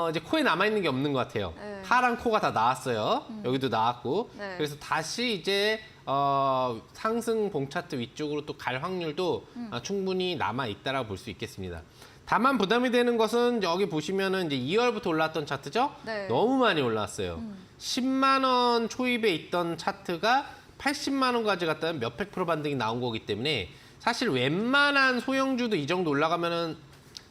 이제 코에 남아있는 게 없는 것 같아요. 네. 파란 코가 다 나왔어요. 여기도 나왔고. 네. 그래서 다시 이제 상승 봉 차트 위쪽으로 또 갈 확률도 충분히 남아있다라고 볼 수 있겠습니다. 다만 부담이 되는 것은 여기 보시면은 이제 2월부터 올랐던 차트죠? 네. 너무 많이 올랐어요. 10만 원 초입에 있던 차트가 80만 원까지 갔다면 몇백 프로 반등이 나온 거기 때문에 사실 웬만한 소형주도 이 정도 올라가면은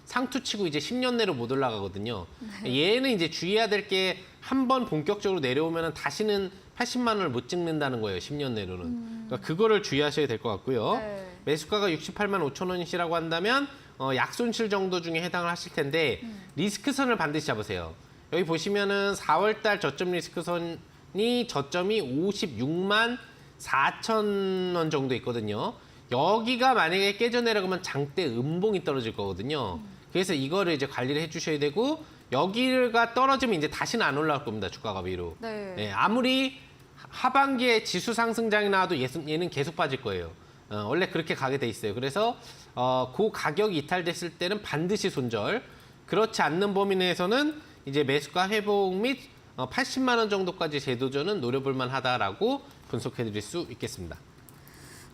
상투치고 이제 10년 내로 못 올라가거든요. 얘는 이제 주의해야 될 게 한 번 본격적으로 내려오면은 다시는 80만 원을 못 찍는다는 거예요. 10년 내로는. 그러니까 그거를 주의하셔야 될 것 같고요. 네. 매수가가 68만 5천 원이시라고 한다면 약손실 정도 중에 해당을 하실 텐데 리스크선을 반드시 잡으세요. 여기 보시면은 4월 달 저점 리스크선이 저점이 56만 4천 원 정도 있거든요. 여기가 만약에 깨져 내려가면 장대 음봉이 떨어질 거거든요. 그래서 이거를 이제 관리를 해주셔야 되고 여기가 떨어지면 이제 다시는 안 올라갈 겁니다. 주가가 위로. 네. 네, 아무리 하반기에 지수 상승장이 나와도 얘는 계속 빠질 거예요. 원래 그렇게 가게 돼 있어요. 그래서 그 가격이 이탈됐을 때는 반드시 손절. 그렇지 않는 범위 내에서는 이제 매수가 회복 및 80만 원 정도까지 재도전은 노려볼 만하다라고 분석해드릴 수 있겠습니다.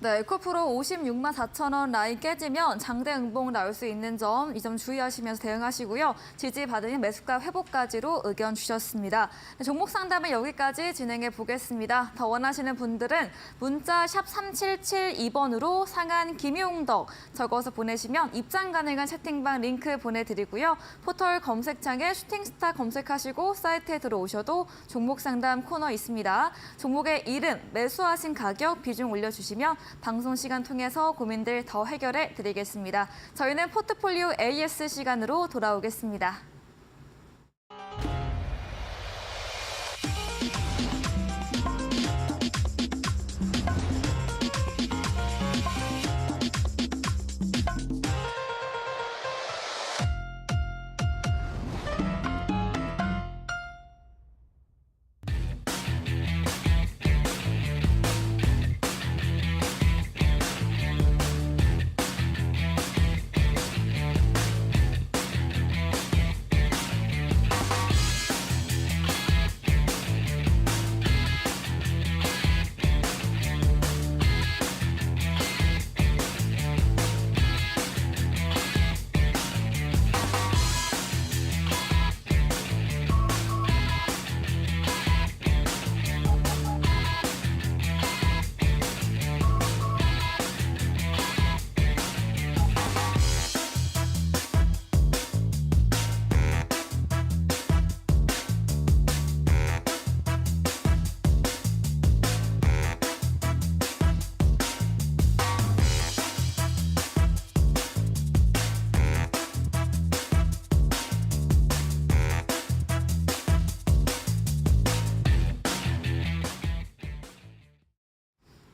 네, 에코프로 56만 4천 원 라인 깨지면 장대 음봉 나올 수 있는 점, 이 점 주의하시면서 대응하시고요. 지지받으면 매수가 회복까지로 의견 주셨습니다. 네, 종목 상담은 여기까지 진행해 보겠습니다. 더 원하시는 분들은 문자 샵 3772번으로 상한 김용덕 적어서 보내시면 입장 가능한 채팅방 링크 보내드리고요. 포털 검색창에 슈팅스타 검색하시고 사이트에 들어오셔도 종목 상담 코너 있습니다. 종목의 이름, 매수하신 가격, 비중 올려주시면 방송 시간 통해서 고민들 더 해결해 드리겠습니다. 저희는 포트폴리오 AS 시간으로 돌아오겠습니다.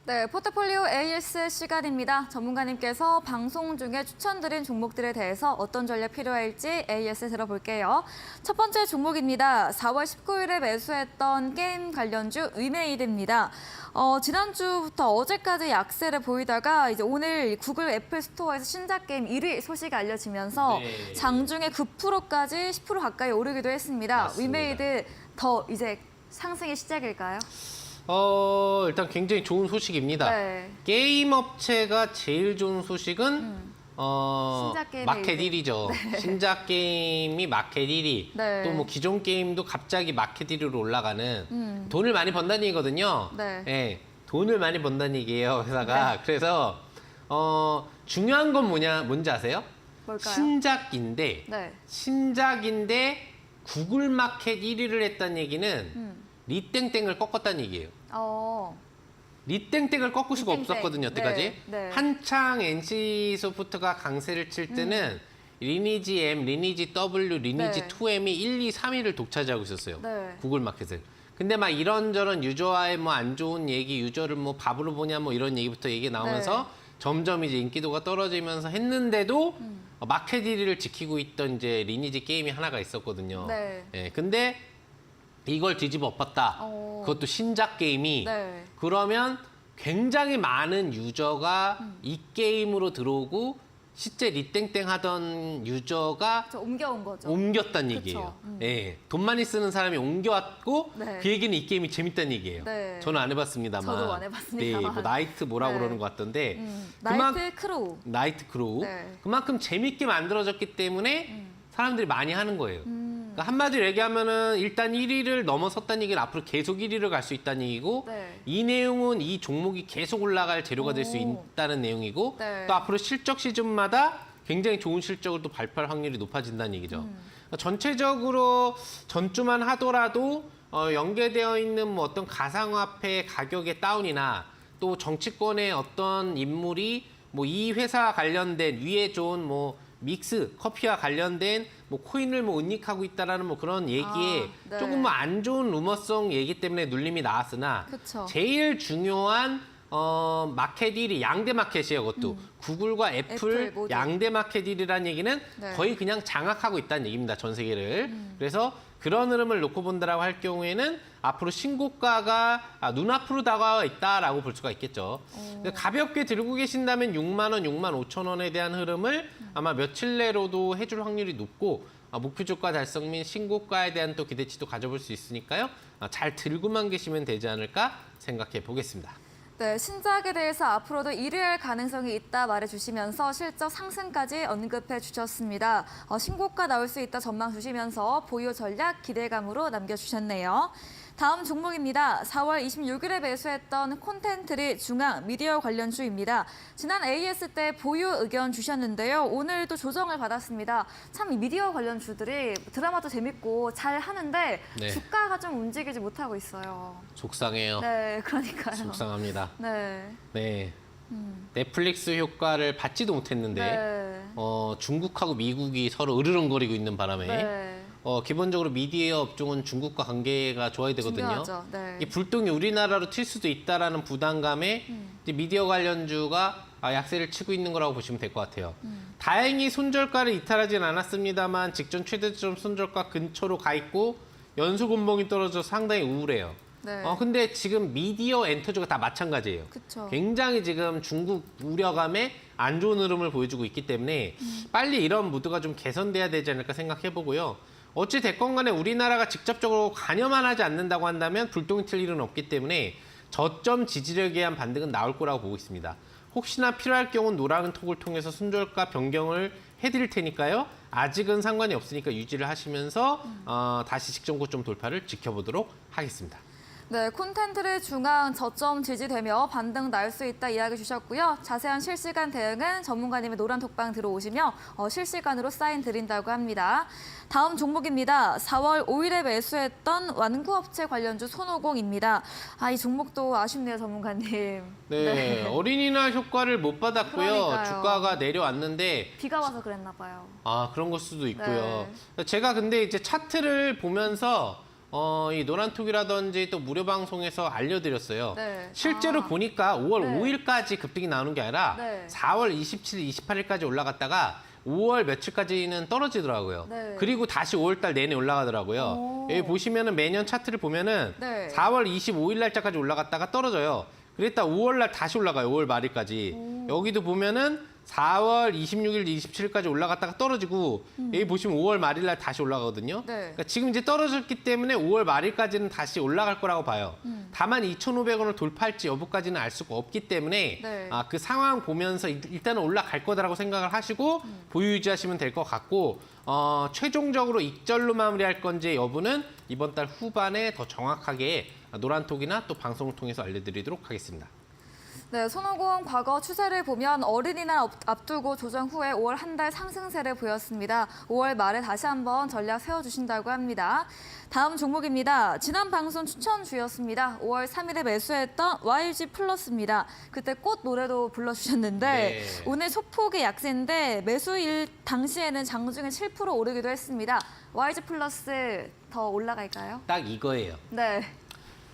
네, 포트폴리오 AS 시간입니다. 전문가님께서 방송 중에 추천드린 종목들에 대해서 어떤 전략 필요할지 AS 들어볼게요. 첫 번째 종목입니다. 4월 19일에 매수했던 게임 관련주 위메이드입니다. 지난주부터 어제까지 약세를 보이다가 이제 오늘 구글 애플 스토어에서 신작 게임 1위 소식이 알려지면서 네. 장중에 9%까지 10% 가까이 오르기도 했습니다. 맞습니다. 위메이드 더 이제 상승의 시작일까요? 일단 굉장히 좋은 소식입니다. 네. 게임 업체가 제일 좋은 소식은 신작 게임 마켓 메이드. 1위죠. 신작 게임이 마켓 1위. 네. 또 뭐 기존 게임도 갑자기 마켓 1위로 올라가는 돈을 많이 번다는 얘기거든요. 네. 예, 돈을 많이 번다는 얘기예요, 회사가. 그래서 중요한 건 뭔지 아세요? 뭘까요? 신작인데 네. 신작인데 구글 마켓 1위를 했다는 얘기는 리땡땡을 꺾었다는 얘기예요. 리땡땡을 꺾을 수가 리땡땡. 없었거든요, 여태까지. 네, 네. 한창 NC소프트가 강세를 칠 때는 리니지 M, 리니지 W, 리니지 네. 2M이 1, 2, 3위를 독차지하고 있었어요. 네. 구글 마켓을. 근데 막 이런저런 유저와의 뭐 안 좋은 얘기, 유저를 뭐 밥으로 보냐 뭐 이런 얘기부터 얘기 나오면서 네. 점점 이제 인기도가 떨어지면서 했는데도 마켓 1위를 지키고 있던 이제 리니지 게임이 하나가 있었거든요. 네. 예, 근데 이걸 뒤집어 엎었다. 그것도 신작 게임이. 네. 그러면 굉장히 많은 유저가 이 게임으로 들어오고 실제 리땡땡 하던 유저가 저 옮겨온 거죠. 옮겼다는 그쵸. 얘기예요. 예, 돈 많이 쓰는 사람이 옮겨왔고 네. 그 얘기는 이 게임이 재밌다는 얘기예요. 네. 저는 안 해봤습니다만. 저도 안 해봤습니다만. 네, 뭐 나이트 뭐라고 네. 그러는 것 같던데. 나이트 크로우. 나이트 크로우. 네. 그만큼 재밌게 만들어졌기 때문에 사람들이 많이 하는 거예요. 그러니까 한마디로 얘기하면은 일단 1위를 넘어섰다는 얘기는 앞으로 계속 1위를 갈 수 있다는 얘기고 네. 이 내용은 이 종목이 계속 올라갈 재료가 될 수 오. 있다는 내용이고 네. 또 앞으로 실적 시즌마다 굉장히 좋은 실적을 또 발표할 확률이 높아진다는 얘기죠. 그러니까 전체적으로 전주만 하더라도 연계되어 있는 뭐 어떤 가상화폐 가격의 다운이나 또 정치권의 어떤 인물이 뭐 이 회사 관련된 위에 좋은 뭐 믹스 커피와 관련된 뭐 코인을 뭐 은닉하고 있다라는 뭐 그런 얘기에 네. 조금 뭐 안 좋은 루머성 얘기 때문에 눌림이 나왔으나 그쵸. 제일 중요한 마켓 1위 양대 마켓이에요. 그것도 구글과 애플 모두. 양대 마켓 1위라는 얘기는 네. 거의 그냥 장악하고 있다는 얘기입니다. 전 세계를. 그래서 그런 흐름을 놓고 본다라고 할 경우에는 앞으로 신고가가 눈앞으로 다가와 있다라고 볼 수가 있겠죠. 근데 가볍게 들고 계신다면 6만 원, 6만 5천 원에 대한 흐름을 아마 며칠 내로도 해줄 확률이 높고 목표 주가 달성 및 신고가에 대한 또 기대치도 가져볼 수 있으니까요. 잘 들고만 계시면 되지 않을까 생각해 보겠습니다. 네, 신작에 대해서 앞으로도 1위할 가능성이 있다 말해주시면서 실적 상승까지 언급해 주셨습니다. 신고가 나올 수 있다 전망 주시면서 보유 전략 기대감으로 남겨주셨네요. 다음 종목입니다. 4월 26일에 매수했던 콘텐트리 중앙 미디어 관련주입니다. 지난 AS 때 보유 의견 주셨는데요. 오늘도 조정을 받았습니다. 참 이 미디어 관련주들이 드라마도 재밌고 잘 하는데 네. 주가가 좀 움직이지 못하고 있어요. 속상해요. 네, 그러니까요. 속상합니다. 네. 네. 넷플릭스 효과를 받지도 못했는데 네. 중국하고 미국이 서로 으르렁거리고 있는 바람에 네. 기본적으로 미디어 업종은 중국과 관계가 좋아야 되거든요. 중요하죠. 네. 이 불똥이 우리나라로 튈 수도 있다라는 부담감에 이제 미디어 관련주가 약세를 치고 있는 거라고 보시면 될 것 같아요. 다행히 손절가를 이탈하진 않았습니다만 직전 최대점 손절가 근처로 가 있고 연속 음봉이 떨어져서 상당히 우울해요. 네. 근데 지금 미디어 엔터주가 다 마찬가지예요. 그쵸. 굉장히 지금 중국 우려감에 안 좋은 흐름을 보여주고 있기 때문에 빨리 이런 무드가 좀 개선돼야 되지 않을까 생각해 보고요. 어찌 됐건 간에 우리나라가 직접적으로 관여만 하지 않는다고 한다면 불똥이 튈 일은 없기 때문에 저점 지지력에 의한 반등은 나올 거라고 보고 있습니다. 혹시나 필요할 경우는 노란 톡을 통해서 손절가 변경을 해드릴 테니까요. 아직은 상관이 없으니까 유지를 하시면서 다시 직전 고점 돌파를 지켜보도록 하겠습니다. 네, 콘텐츠를 중앙 저점 지지되며 반등 날 수 있다 이야기 주셨고요. 자세한 실시간 대응은 전문가님의 노란 톡방 들어오시며 실시간으로 사인 드린다고 합니다. 다음 종목입니다. 4월 5일에 매수했던 완구업체 관련주 손오공입니다. 이 종목도 아쉽네요, 전문가님. 네, 어린이날 효과를 못 받았고요. 그러니까요. 주가가 내려왔는데 비가 와서 그랬나 봐요. 그런 걸 수도 있고요. 제가 근데 이제 차트를 보면서 이 노란톡이라든지 또 무료 방송에서 알려드렸어요. 네. 실제로 보니까 5월 네. 5일까지 급등이 나오는 게 아니라 네. 4월 27일, 28일까지 올라갔다가 5월 며칠까지는 떨어지더라고요. 네. 그리고 다시 5월 달 내내 올라가더라고요. 오. 여기 보시면은 매년 차트를 보면은 네. 4월 25일 날짜까지 올라갔다가 떨어져요. 그랬다 5월 날 다시 올라가요. 5월 말일까지. 여기도 보면은 4월 26일, 27일까지 올라갔다가 떨어지고 여기 보시면 5월 말일 날 다시 올라가거든요. 네. 그러니까 지금 이제 떨어졌기 때문에 5월 말일까지는 다시 올라갈 거라고 봐요. 다만 2,500원을 돌파할지 여부까지는 알 수가 없기 때문에 네. 그 상황 보면서 일단은 올라갈 거다라고 생각을 하시고 보유 유지하시면 될 것 같고 최종적으로 익절로 마무리할 건지 여부는 이번 달 후반에 더 정확하게 노란톡이나 또 방송을 통해서 알려드리도록 하겠습니다. 네, 손오공 과거 추세를 보면 어린이날 앞두고 조정 후에 5월 한 달 상승세를 보였습니다. 5월 말에 다시 한번 전략 세워주신다고 합니다. 다음 종목입니다. 지난 방송 추천주였습니다. 5월 3일에 매수했던 YG 플러스입니다. 그때 꽃 노래도 불러주셨는데 네. 오늘 소폭의 약세인데 매수일 당시에는 장중에 7% 오르기도 했습니다. YG 플러스 더 올라갈까요? 딱 이거예요. 네.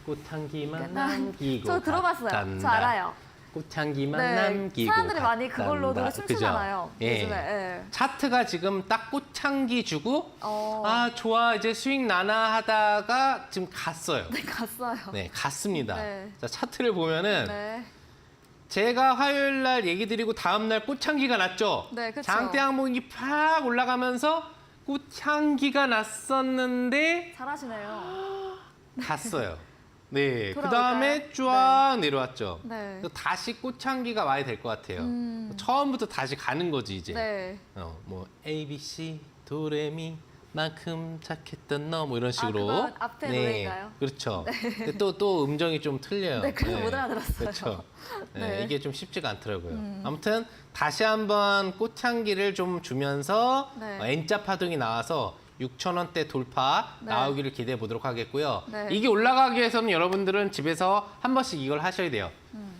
꽃향기만 남기고 저 들어봤어요. 갔단다. 저 알아요. 꽃향기만 네, 남기고 사람들이 많이 그걸로 갔단다. 노래 춤추잖아요. 그죠? 예. 요즘에. 예. 차트가 지금 딱 꽃향기 주고 어. 좋아 이제 수익 나나 하다가 지금 갔어요. 네, 갔어요. 네, 갔습니다. 네. 자, 차트를 보면은 네. 제가 화요일 날 얘기 드리고 다음 날 꽃향기가 났죠. 네, 그쵸. 장대 항목이 팍 올라가면서 꽃향기가 났었는데 잘하시네요. 갔어요. 네, 그 돌아올까요? 다음에 쫙 내려왔죠. 네. 그래서 다시 꽃향기가 와야 될 것 같아요. 처음부터 다시 가는 거지 이제. 네. 뭐 A, B, C, 도레미 만큼 착했던 너 뭐 이런 식으로. 그건 앞에 노래인가요? 그렇죠. 근데 또 음정이 좀 틀려요. 네, 그래서 못 알아들었어요. 그렇죠. 네, 네. 이게 좀 쉽지가 않더라고요. 아무튼 다시 한번 꽃향기를 좀 주면서 네. N자 파동이 나와서 6,000원대 돌파 네. 나오기를 기대해 보도록 하겠고요. 네. 이게 올라가기 위해서는 여러분들은 집에서 한 번씩 이걸 하셔야 돼요.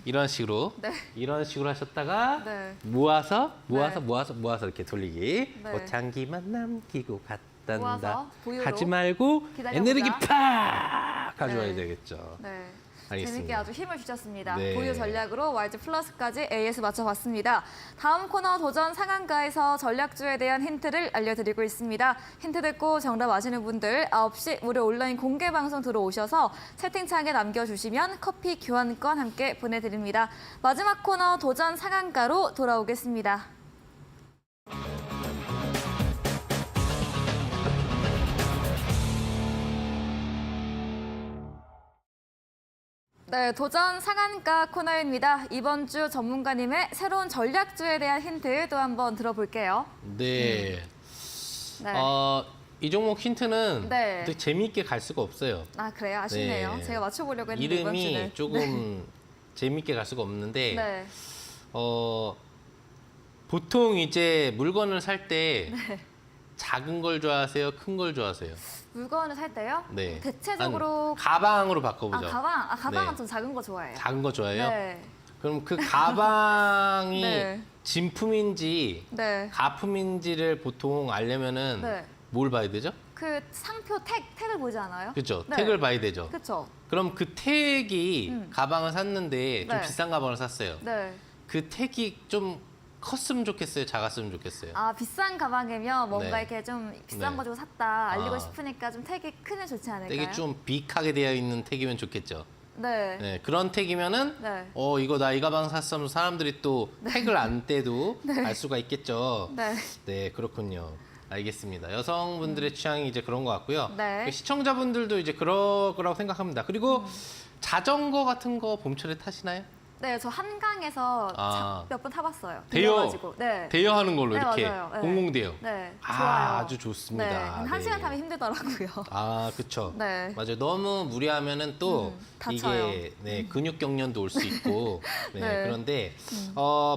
이런 식으로. 네. 이런 식으로 하셨다가 네. 모아서 네. 이렇게 돌리기. 네. 꽃향기만 남기고 갔단다. 모아서 보유로 가지 말고 기다려보자. 에너지 팍 가져와야 네. 되겠죠. 네. 알겠습니다. 재밌게 아주 힘을 주셨습니다. 네. 보유 전략으로 YG 플러스까지 AS 맞춰봤습니다. 다음 코너 도전 상한가에서 전략주에 대한 힌트를 알려드리고 있습니다. 힌트 듣고 정답 아시는 분들 9시 무료 온라인 공개 방송 들어오셔서 채팅창에 남겨주시면 커피 교환권 함께 보내드립니다. 마지막 코너 도전 상한가로 돌아오겠습니다. 네, 도전 상한가 코너입니다. 이번 주 전문가님의 새로운 전략주에 대한 힌트 또 한번 들어볼게요. 네. 네. 이 종목 힌트는 네. 되게 재미있게 갈 수가 없어요. 아, 그래요? 아쉽네요. 네. 제가 맞춰보려고 했는데 이번 이름이 주는. 조금 재미있게 갈 수가 없는데 네. 보통 이제 물건을 살 때 네. 작은 걸 좋아하세요? 큰 걸 좋아하세요? 물건을 살 때요? 네. 대체적으로 한 가방으로 바꿔보죠. 가방은 네. 좀 작은 거 좋아해요. 작은 거 좋아해요? 네. 그럼 그 가방이 네. 진품인지 네. 가품인지를 보통 알려면은 네. 뭘 봐야 되죠? 그 상표 택을 보지 않아요? 그렇죠. 네. 택을 봐야 되죠. 그렇죠. 그럼 그 택이 가방을 샀는데 좀 네. 비싼 가방을 샀어요. 네. 그 택이 좀 컸으면 좋겠어요? 작았으면 좋겠어요? 아, 비싼 가방이면 뭔가 네. 이렇게 좀 비싼 네. 거 주고 샀다 알리고 아. 싶으니까 좀 택이 크면 좋지 않을까요? 되게 좀 빅하게 되어 있는 택이면 좋겠죠. 네. 네, 그런 택이면은 네. 이거 나 이 가방 샀으면 사람들이 또 택을 안 떼도 알 수가 있겠죠. 네. 네, 그렇군요. 알겠습니다. 여성분들의 취향이 이제 그런 것 같고요. 네. 시청자분들도 이제 그럴 거라고 생각합니다. 그리고 자전거 같은 거 봄철에 타시나요? 네, 저 한강에서 아. 몇 번 타봤어요. 대여, 빌려가지고. 네. 대여하는 걸로 네, 이렇게 맞아요. 네. 공공대여. 네, 아, 좋아요. 아주 좋습니다. 네, 한 네. 시간 타면 힘들더라고요. 아, 그렇죠. 네. 맞아요. 너무 무리하면은 또 다쳐요. 이게 네, 근육 경련도 올 수 있고. 네, 네. 그런데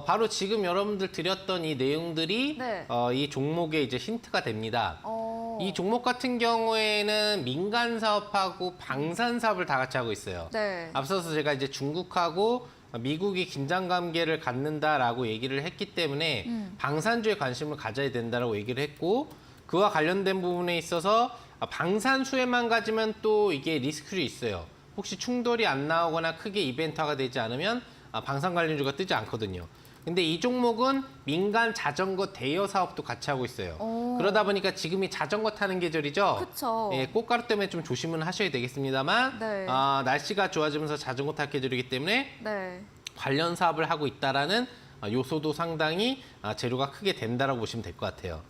바로 지금 여러분들 드렸던 이 내용들이 네. 이 종목의 이제 힌트가 됩니다. 어. 이 종목 같은 경우에는 민간 사업하고 방산 사업을 다 같이 하고 있어요. 네. 앞서서 제가 이제 중국하고 미국이 긴장 관계를 갖는다라고 얘기를 했기 때문에 방산주에 관심을 가져야 된다라고 얘기를 했고 그와 관련된 부분에 있어서 방산수에만 가지면 또 이게 리스크도 있어요. 혹시 충돌이 안 나오거나 크게 이벤트화가 되지 않으면 방산 관련주가 뜨지 않거든요. 근데 이 종목은 민간 자전거 대여 사업도 같이 하고 있어요. 오. 그러다 보니까 지금이 자전거 타는 계절이죠. 그쵸. 예, 꽃가루 때문에 좀 조심은 하셔야 되겠습니다만 네. 날씨가 좋아지면서 자전거 탈 계절이기 때문에 네. 관련 사업을 하고 있다라는 요소도 상당히 재료가 크게 된다라고 보시면 될 것 같아요.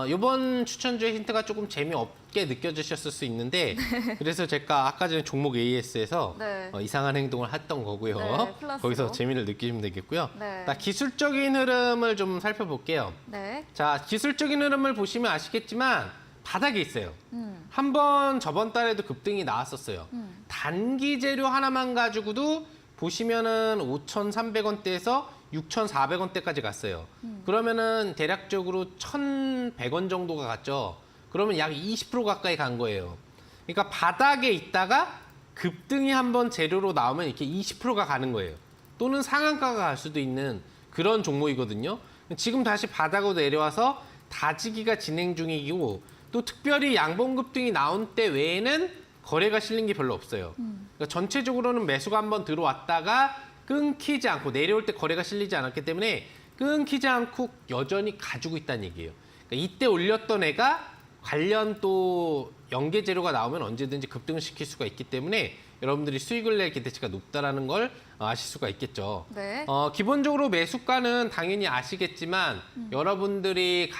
이번 추천주의 힌트가 조금 재미없게 느껴지셨을 수 있는데 그래서 제가 아까 전에 종목 AS에서 네. 이상한 행동을 했던 거고요. 네, 플러스로. 거기서 재미를 느끼시면 되겠고요. 네. 자, 기술적인 흐름을 좀 살펴볼게요. 네. 자, 기술적인 흐름을 보시면 아시겠지만 바닥에 있어요. 한번 저번 달에도 급등이 나왔었어요. 단기 재료 하나만 가지고도 보시면은 5,300원대에서 6,400원대까지 갔어요. 그러면은 대략적으로 1,100원 정도가 갔죠. 그러면 약 20% 가까이 간 거예요. 그러니까 바닥에 있다가 급등이 한번 재료로 나오면 이렇게 20%가 가는 거예요. 또는 상한가가 갈 수도 있는 그런 종목이거든요. 지금 다시 바닥으로 내려와서 다지기가 진행 중이고 또 특별히 양봉 급등이 나온 때 외에는 거래가 실린 게 별로 없어요. 그러니까 전체적으로는 매수가 한번 들어왔다가 끊기지 않고 내려올 때 거래가 실리지 않았기 때문에 끊기지 않고 여전히 가지고 있다는 얘기예요. 그러니까 이때 올렸던 애가 관련 또 연계 재료가 나오면 언제든지 급등을 시킬 수가 있기 때문에 여러분들이 수익을 낼 기대치가 높다라는 걸 아실 수가 있겠죠. 네. 기본적으로 매수가는 당연히 아시겠지만 여러분들이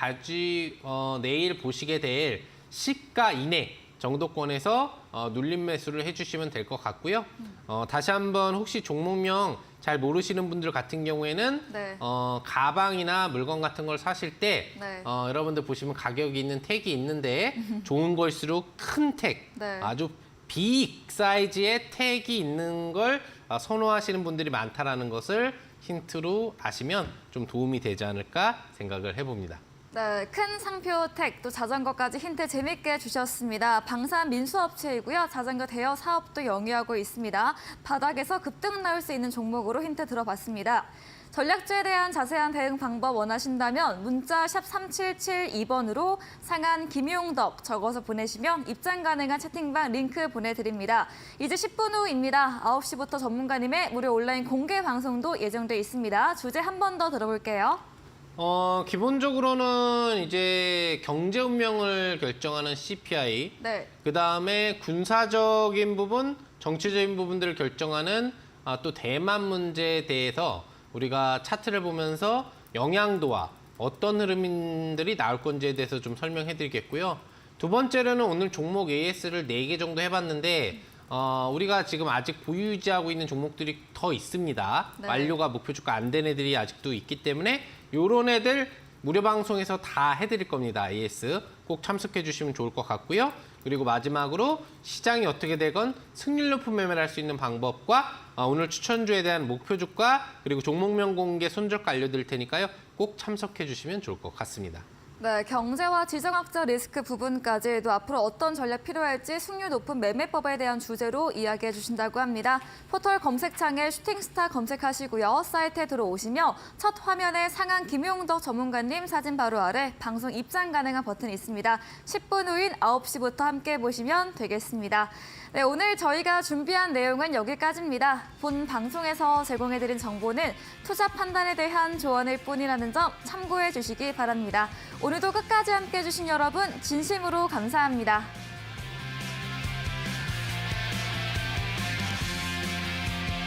내일 보시게 될 시가 이내 정도권에서 눌림 매수를 해주시면 될 것 같고요. 다시 한번 혹시 종목명 잘 모르시는 분들 같은 경우에는 네. 가방이나 물건 같은 걸 사실 때 네. 여러분들 보시면 가격이 있는 택이 있는데 좋은 걸수록 큰 택, 네. 아주 빅 사이즈의 택이 있는 걸 선호하시는 분들이 많다라는 것을 힌트로 아시면 좀 도움이 되지 않을까 생각을 해봅니다. 네, 큰 상표 택, 또 자전거까지 힌트 재밌게 주셨습니다. 방산 민수업체이고요. 자전거 대여 사업도 영위하고 있습니다. 바닥에서 급등 나올 수 있는 종목으로 힌트 들어봤습니다. 전략주에 대한 자세한 대응 방법 원하신다면 문자 샵 3772번으로 상한 김용덕 적어서 보내시면 입장 가능한 채팅방 링크 보내드립니다. 이제 10분 후입니다. 9시부터 전문가님의 무료 온라인 공개 방송도 예정돼 있습니다. 주제 한 번 더 들어볼게요. 기본적으로는 이제 경제 운명을 결정하는 CPI, 네. 그다음에 군사적인 부분, 정치적인 부분들을 결정하는 또 대만 문제에 대해서 우리가 차트를 보면서 영향도와 어떤 흐름들이 나올 건지에 대해서 좀 설명해 드리겠고요. 두 번째로는 오늘 종목 AS를 4개 정도 해봤는데 우리가 지금 아직 보유 유지하고 있는 종목들이 더 있습니다. 네. 완료가 목표 주가 안 된 애들이 아직도 있기 때문에 요런 애들 무료 방송에서 다 해드릴 겁니다. AS 꼭 참석해 주시면 좋을 것 같고요. 그리고 마지막으로 시장이 어떻게 되건 승률 높은 매매를 할 수 있는 방법과 오늘 추천주에 대한 목표 주가 그리고 종목명 공개 손절가 알려드릴 테니까요. 꼭 참석해 주시면 좋을 것 같습니다. 네, 경제와 지정학적 리스크 부분까지도 앞으로 어떤 전략 필요할지 승률 높은 매매법에 대한 주제로 이야기해 주신다고 합니다. 포털 검색창에 슈팅스타 검색하시고요. 사이트에 들어오시며 첫 화면에 상한 김용덕 전문가님 사진 바로 아래 방송 입장 가능한 버튼이 있습니다. 10분 후인 9시부터 함께 보시면 되겠습니다. 네, 오늘 저희가 준비한 내용은 여기까지입니다. 본 방송에서 제공해드린 정보는 투자 판단에 대한 조언일 뿐이라는 점 참고해 주시기 바랍니다. 오늘도 끝까지 함께해 주신 여러분 진심으로 감사합니다.